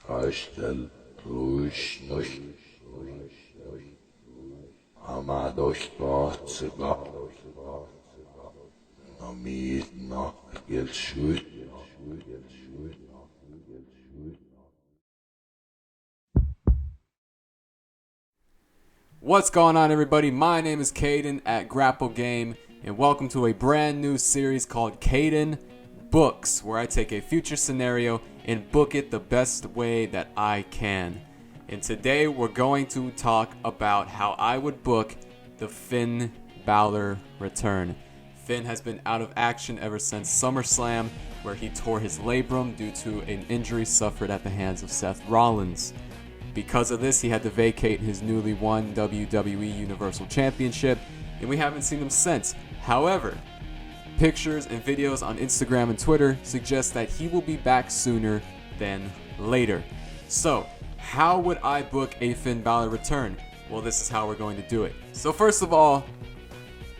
Kasten Luisnos Amados Barcega Namidna Gelsült. What's going on, everybody? My name is Caden at grplgme, and welcome to a brand new series called Caden Books, where I take a future scenario and book it the best way that I can. And today we're going to talk about how I would book the Finn Bálor return. Finn has been out of action ever since SummerSlam, where he tore his labrum due to an injury suffered at the hands of Seth Rollins. Because of this, he had to vacate his newly won WWE Universal Championship, and we haven't seen him since. However, pictures and videos on Instagram and Twitter suggest that he will be back sooner than later. So, how would I book a Finn Bálor return? Well, this is how we're going to do it. So first of all,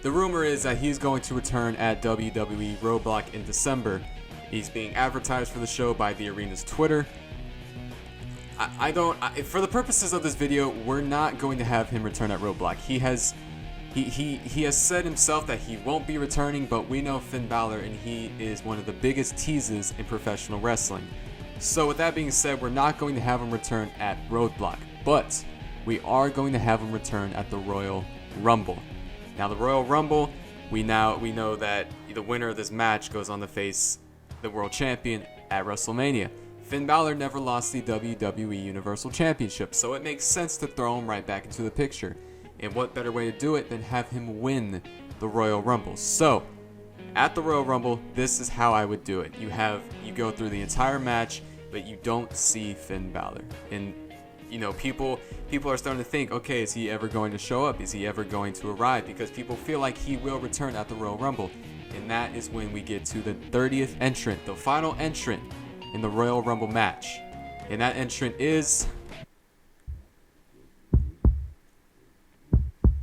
the rumor is that he's going to return at WWE Roadblock in December. He's being advertised for the show by the arena's Twitter. For the purposes of this video, we're not going to have him return at Roadblock. He has said himself that he won't be returning, but we know Finn Bálor, and he is one of the biggest teases in professional wrestling. So with that being said, we're not going to have him return at Roadblock, but we are going to have him return at the Royal Rumble. Now, the Royal Rumble, we know that the winner of this match goes on to face the world champion at WrestleMania. Finn Bálor never lost the WWE Universal Championship, so it makes sense to throw him right back into the picture. And what better way to do it than have him win the Royal Rumble? So, at the Royal Rumble, this is how I would do it. You go through the entire match, but you don't see Finn Bálor. And people are starting to think, okay, is he ever going to show up? Is he ever going to arrive? Because people feel like he will return at the Royal Rumble. And that is when we get to the 30th entrant, the final entrant in the Royal Rumble match. And that entrant is...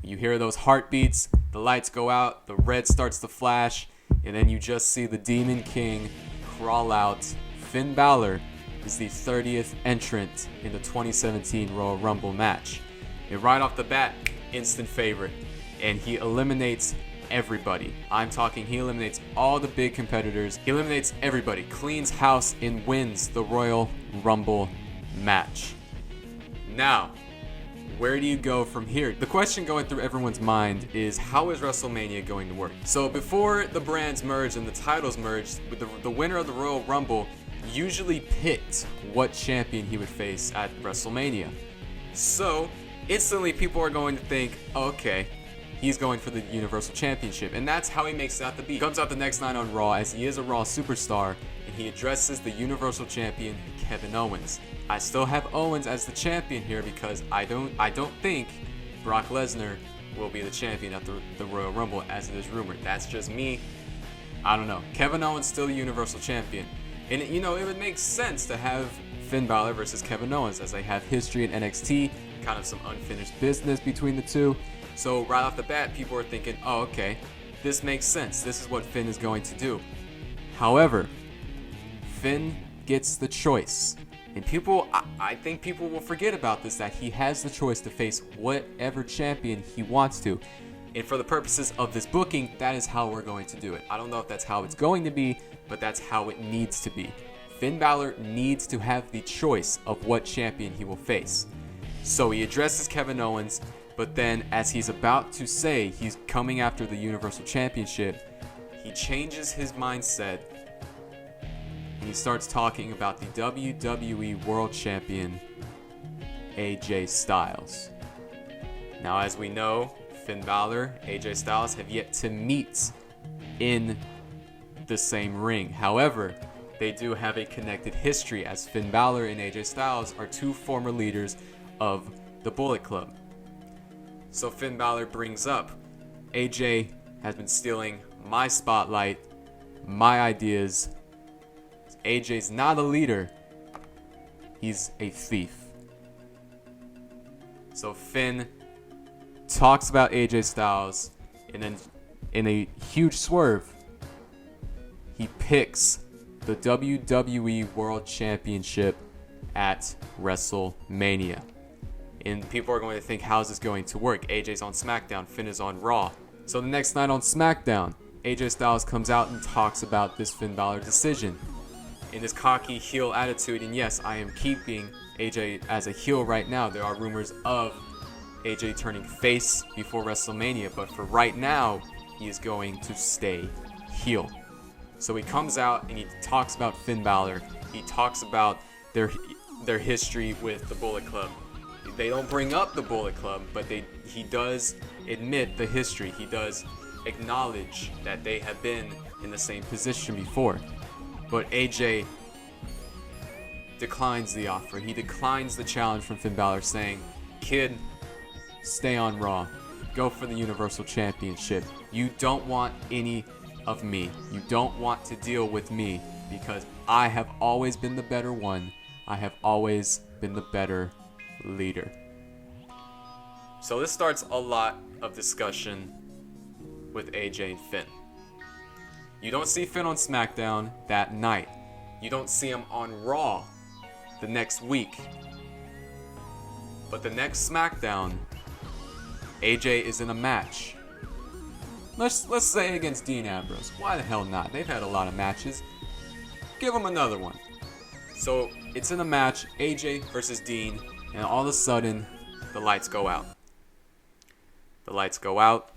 You hear those heartbeats, the lights go out, the red starts to flash, and then you just see the Demon King crawl out. Finn Bálor is the 30th entrant in the 2017 Royal Rumble match. And right off the bat, instant favorite. And he eliminates everybody. I'm talking, he eliminates all the big competitors. He eliminates everybody, cleans house, and wins the Royal Rumble match. Now, where do you go from here? The question going through everyone's mind is, how is WrestleMania going to work? So before the brands merged and the titles merged, the winner of the Royal Rumble usually picked what champion he would face at WrestleMania. So instantly people are going to think, okay, he's going for the Universal Championship. And that's how he makes it out to be. He comes out the next night on Raw, as he is a Raw superstar, and he addresses the Universal Champion, Kevin Owens. I still have Owens as the champion here because I don't think Brock Lesnar will be the champion at the Royal Rumble, as it is rumored. That's just me. I don't know. Kevin Owens still the Universal Champion. And it would make sense to have Finn Bálor versus Kevin Owens, as they have history in NXT, kind of some unfinished business between the two. So right off the bat, people are thinking, oh, okay, this makes sense. This is what Finn is going to do. However, Finn gets the choice. And I think people will forget about this, that he has the choice to face whatever champion he wants to. And for the purposes of this booking, that is how we're going to do it. I don't know if that's how it's going to be, but that's how it needs to be. Finn Bálor needs to have the choice of what champion he will face. So he addresses Kevin Owens, but then as he's about to say he's coming after the Universal Championship, he changes his mindset. And he starts talking about the WWE World Champion, AJ Styles. Now, as we know, Finn Bálor, AJ Styles have yet to meet in the same ring. However, they do have a connected history, as Finn Bálor and AJ Styles are two former leaders of the Bullet Club. So Finn Bálor brings up, AJ has been stealing my spotlight, my ideas. AJ's not a leader, he's a thief. So Finn talks about AJ Styles, and then in a huge swerve, he picks the WWE World Championship at WrestleMania. And people are going to think, how's this going to work? AJ's on SmackDown, Finn is on Raw. So the next night on SmackDown, AJ Styles comes out and talks about this Finn Bálor decision in his cocky heel attitude. And yes, I am keeping AJ as a heel right now. There are rumors of AJ turning face before WrestleMania, but for right now, he is going to stay heel. So he comes out and he talks about Finn Bálor. He talks about their history with the Bullet Club. They don't bring up the Bullet Club, but he does admit the history. He does acknowledge that they have been in the same position before. But AJ declines the offer. He declines the challenge from Finn Bálor, saying, "Kid, stay on Raw. Go for the Universal Championship. You don't want any of me. You don't want to deal with me because I have always been the better one. I have always been the better leader." So this starts a lot of discussion with AJ and Finn. You don't see Finn on SmackDown that night. You don't see him on Raw the next week. But the next SmackDown, AJ is in a match. Let's say against Dean Ambrose. Why the hell not? They've had a lot of matches. Give him another one. So it's in a match, AJ versus Dean, and all of a sudden, the lights go out. The lights go out,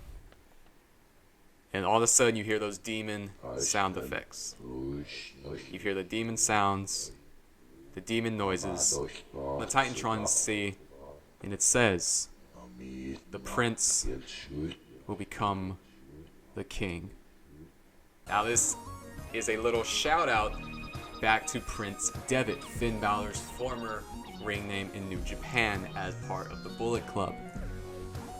and all of a sudden you hear those demon sound effects. You hear the demon sounds, the demon noises. The Titantrons see, and it says, "The prince will become the king." Now this is a little shout out back to Prince Devitt, Finn Bálor's former ring name in New Japan as part of the Bullet Club.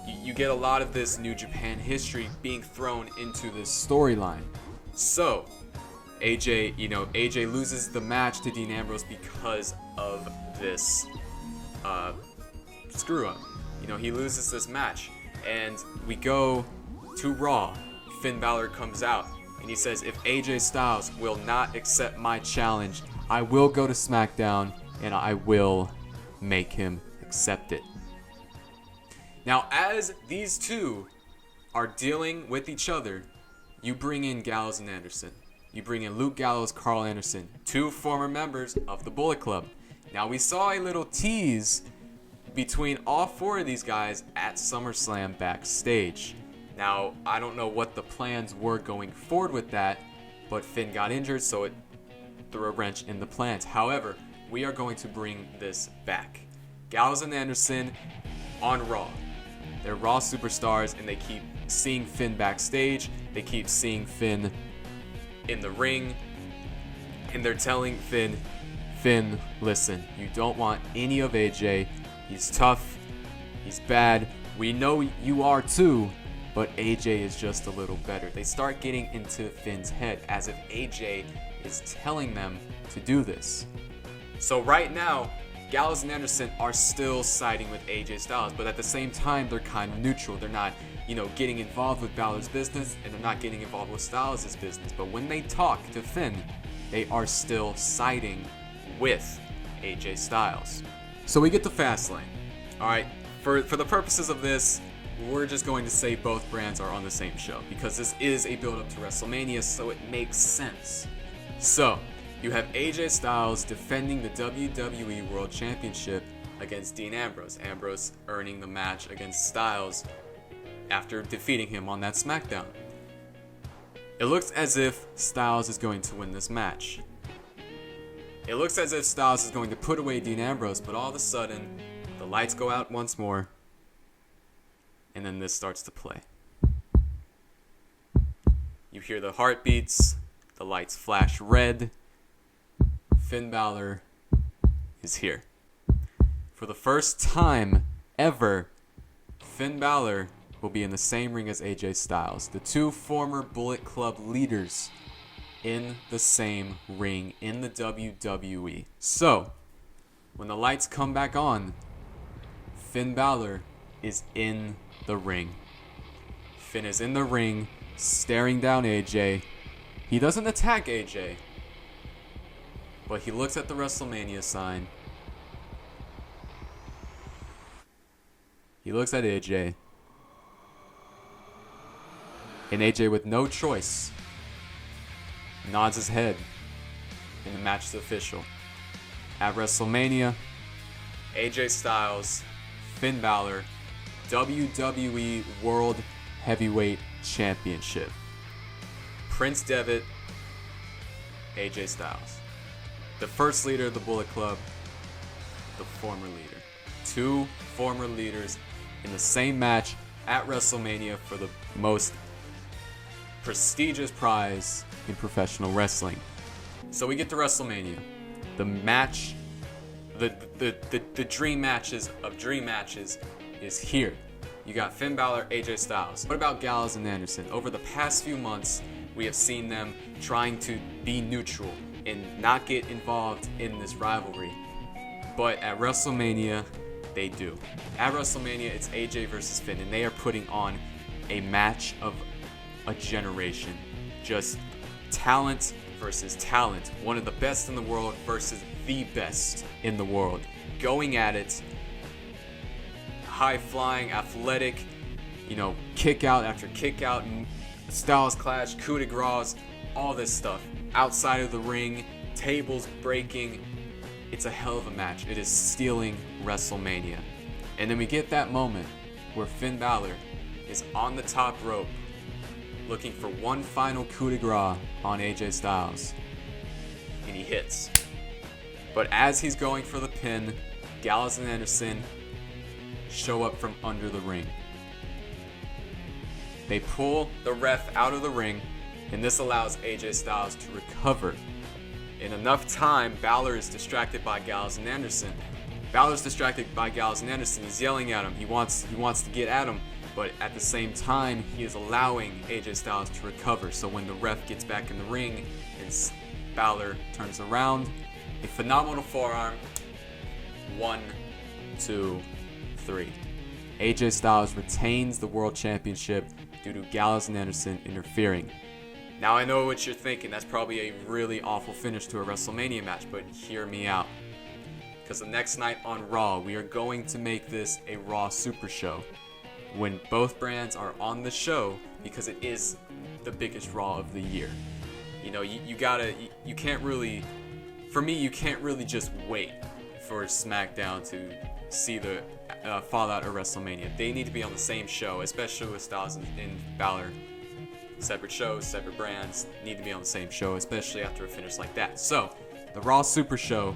You get a lot of this New Japan history being thrown into this storyline. So AJ loses the match to Dean Ambrose because of this screw up. He loses this match, and we go to Raw. Finn Bálor comes out and he says, "If AJ Styles will not accept my challenge, I will go to SmackDown and I will make him accept it." Now, as these two are dealing with each other, you bring in Gallows and Anderson. You bring in Luke Gallows, Carl Anderson, two former members of the Bullet Club. Now, we saw a little tease between all four of these guys at SummerSlam backstage. Now, I don't know what the plans were going forward with that, but Finn got injured, so it threw a wrench in the plans. However, we are going to bring this back. Gallows and Anderson on Raw. They're Raw superstars, and they keep seeing Finn backstage. They keep seeing Finn in the ring, and they're telling Finn, listen, you don't want any of AJ. He's tough. He's bad. We know you are too. But AJ is just a little better. They start getting into Finn's head as if AJ is telling them to do this. So right now, Gallows and Anderson are still siding with AJ Styles, but at the same time, they're kind of neutral. They're not, getting involved with Balor's business, and they're not getting involved with Styles' business. But when they talk to Finn, they are still siding with AJ Styles. So we get to Fastlane. All right, for the purposes of this, we're just going to say both brands are on the same show because this is a build-up to WrestleMania, so it makes sense. So, you have AJ Styles defending the WWE World Championship against Dean Ambrose. Ambrose earning the match against Styles after defeating him on that SmackDown. It looks as if Styles is going to win this match. It looks as if Styles is going to put away Dean Ambrose, but all of a sudden, the lights go out once more. And then this starts to play. You hear the heartbeats, the lights flash red. Finn Bálor is here. For the first time ever, Finn Bálor will be in the same ring as AJ Styles. The two former Bullet Club leaders in the same ring in the WWE. So, when the lights come back on, Finn Bálor is in the ring. Finn is in the ring, staring down AJ. He doesn't attack AJ, but he looks at the WrestleMania sign He looks at AJ. And AJ, with no choice, nods his head. And the match is official. At WrestleMania, AJ Styles, Finn Bálor, WWE World Heavyweight Championship. Prince Devitt, AJ Styles. The first leader of the Bullet Club, the former leader. Two former leaders in the same match at WrestleMania for the most prestigious prize in professional wrestling. So we get to WrestleMania. The match, the dream matches of dream matches is here. You got Finn Bálor, AJ Styles. What about Gallows and Anderson? Over the past few months, we have seen them trying to be neutral and not get involved in this rivalry. But at WrestleMania, they do. At WrestleMania, it's AJ versus Finn, and they are putting on a match of a generation. Just talent versus talent. One of the best in the world versus the best in the world. Going at it. High flying, athletic, kick out after kick out, Styles clash, coup de grace, all this stuff. Outside of the ring, tables breaking. It's a hell of a match. It is stealing WrestleMania. And then we get that moment where Finn Bálor is on the top rope looking for one final coup de grace on AJ Styles. And he hits. But as he's going for the pin, Gallows and Anderson show up from under the ring. They pull the ref out of the ring, and this allows AJ Styles to recover. In enough time, Bálor is distracted by Gallows and Anderson. Balor's distracted by Gallows and Anderson. He's yelling at him. He wants to get at him, but at the same time, he is allowing AJ Styles to recover. So when the ref gets back in the ring and Bálor turns around, a phenomenal forearm. 1, 2, 3. AJ Styles retains the World Championship due to Gallows and Anderson interfering. Now I know what you're thinking, that's probably a really awful finish to a WrestleMania match, but hear me out. Because the next night on Raw, we are going to make this a Raw Super Show. When both brands are on the show, because it is the biggest Raw of the year. You can't really, for me, you can't really just wait for SmackDown to see the fallout of WrestleMania. They need to be on the same show, especially with Styles and Bálor. Separate shows, separate brands need to be on the same show, especially after a finish like that. So, the Raw Super Show,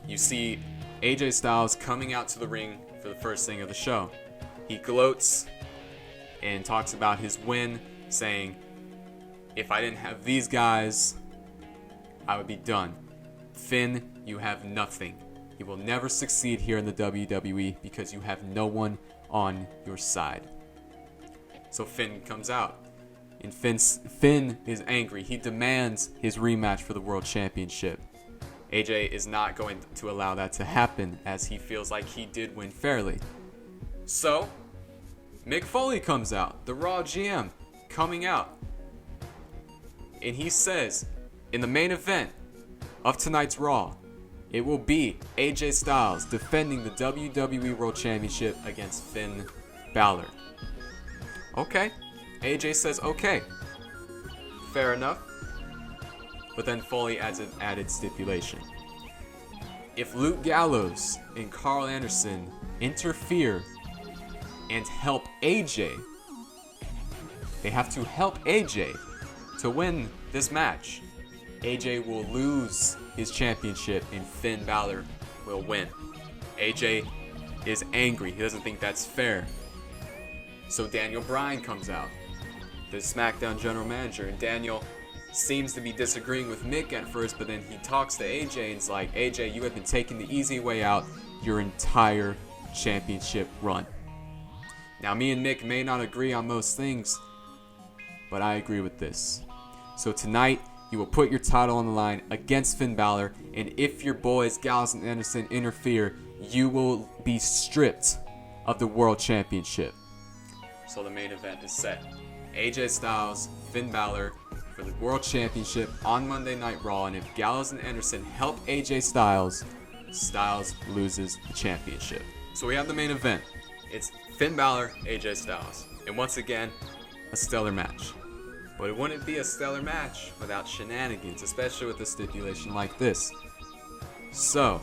you see AJ Styles coming out to the ring for the first thing of the show. He gloats and talks about his win, saying, if I didn't have these guys, I would be done. Finn, you have nothing. You will never succeed here in the WWE because you have no one on your side. So Finn comes out. And Finn is angry. He demands his rematch for the World Championship. AJ is not going to allow that to happen, as he feels like he did win fairly. So, Mick Foley comes out, the Raw GM, coming out. And he says, in the main event of tonight's Raw, it will be AJ Styles defending the WWE World Championship against Finn Bálor. Okay. AJ says okay. Fair enough. But then Foley adds an added stipulation. If Luke Gallows and Carl Anderson interfere and help AJ, they have to help AJ to win this match. AJ will lose his championship and Finn Bálor will win. AJ is angry. He doesn't think that's fair. So Daniel Bryan comes out, the SmackDown general manager, and Daniel seems to be disagreeing with Mick at first, but then he talks to AJ and it's like, AJ, you have been taking the easy way out your entire championship run. Now, me and Mick may not agree on most things, but I agree with this. So tonight, you will put your title on the line against Finn Bálor, and if your boys Gallows and Anderson interfere, you will be stripped of the World Championship. So the main event is set. AJ Styles, Finn Bálor for the World Championship on Monday Night Raw, and if Gallows and Anderson help AJ Styles, Styles loses the championship. So we have the main event. It's Finn Bálor, AJ Styles. And once again, a stellar match. But it wouldn't be a stellar match without shenanigans, especially with a stipulation like this. So,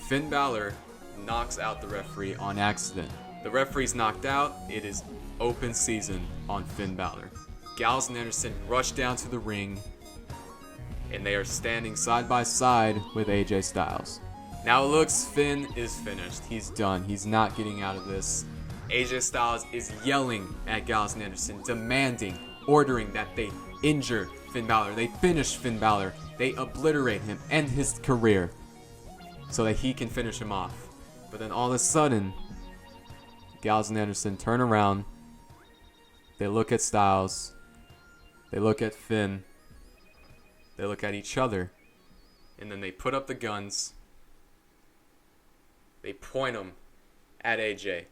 Finn Bálor knocks out the referee on accident. The referee's knocked out. It is open season on Finn Bálor. Gallows and Anderson rush down to the ring, and they are standing side by side with AJ Styles. Now it looks Finn is finished. He's done. He's not getting out of this. AJ Styles is yelling at Gallows and Anderson, demanding, ordering that they injure Finn Bálor. They finish Finn Bálor. They obliterate him, end his career, so that he can finish him off. But then all of a sudden, Gallows and Anderson turn around. They look at Styles. They look at Finn. They look at each other. And then they put up the guns. They point them at AJ.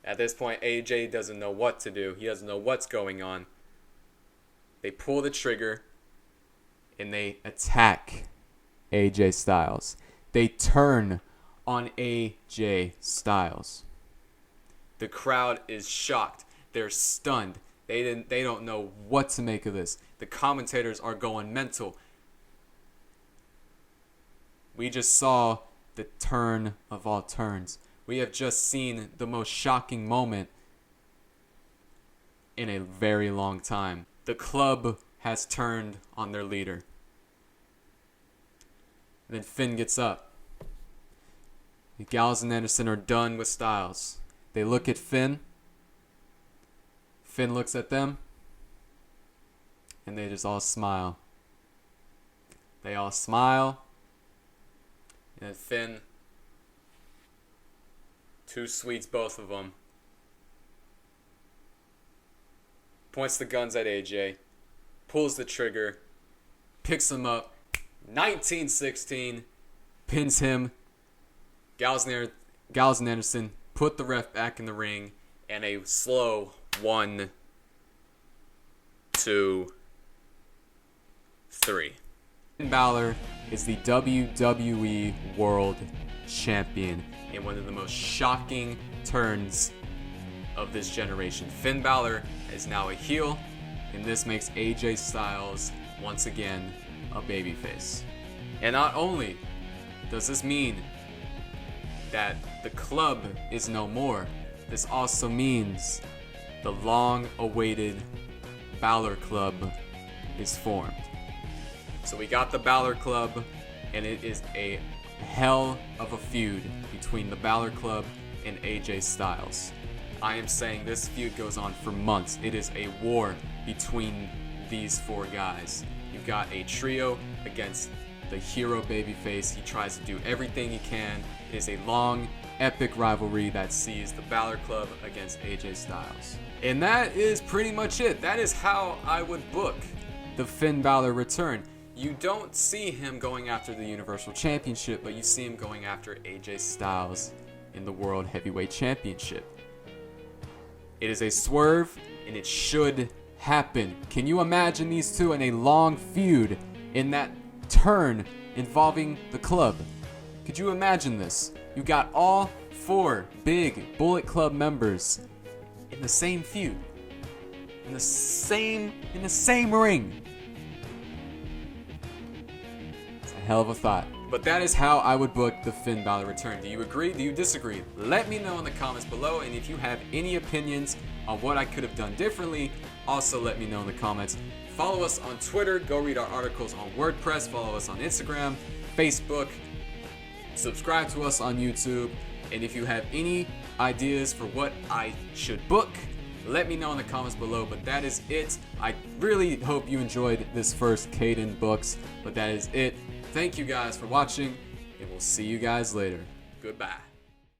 At this point, AJ doesn't know what to do. He doesn't know what's going on. They pull the trigger and they attack AJ Styles. They turn on AJ Styles. The crowd is shocked. They're stunned. They don't know what to make of this. The commentators are going mental. We just saw the turn of all turns. We have just seen the most shocking moment in a very long time. The club has turned on their leader. And then Finn gets up. Gallows and Anderson are done with Styles. They look at Finn. Finn looks at them. And they just all smile. They all smile. And Finn, two sweets, both of them, points the guns at AJ, pulls the trigger, picks him up, 1916, pins him. Gallows and Anderson put the ref back in the ring, and a slow 1, 2, 3. Finn Bálor is the WWE World Champion in one of the most shocking turns of this generation. Finn Bálor is now a heel, and this makes AJ Styles once again a babyface. And not only does this mean that the club is no more, this also means the long-awaited Bálor Club is formed. So we got the Bálor Club, and it is a hell of a feud between the Bálor Club and AJ Styles. I am saying this feud goes on for months. It is a war between these four guys. You've got a trio against the hero babyface. He tries to do everything he can. It is a long, epic rivalry that sees the Bálor Club against AJ Styles. And that is pretty much it. That is how I would book the Finn Bálor return. You don't see him going after the Universal Championship, but you see him going after AJ Styles in the World Heavyweight Championship. It is a swerve, and it should happen. Can you imagine these two in a long feud in that turn involving the club? Could you imagine this? You got all four big Bullet Club members in the same feud, in the same ring. It's a hell of a thought. But that is how I would book the Finn Bálor return. Do you agree? Do you disagree? Let me know in the comments below, and if you have any opinions on what I could have done differently, also let me know in the comments. Follow us on Twitter, go read our articles on WordPress, follow us on Instagram, Facebook, subscribe to us on YouTube, and if you have any ideas for what I should book, let me know in the comments below. But that is it. I really hope you enjoyed this first Caden Books, but that is it. Thank you guys for watching, and we'll see you guys later. Goodbye.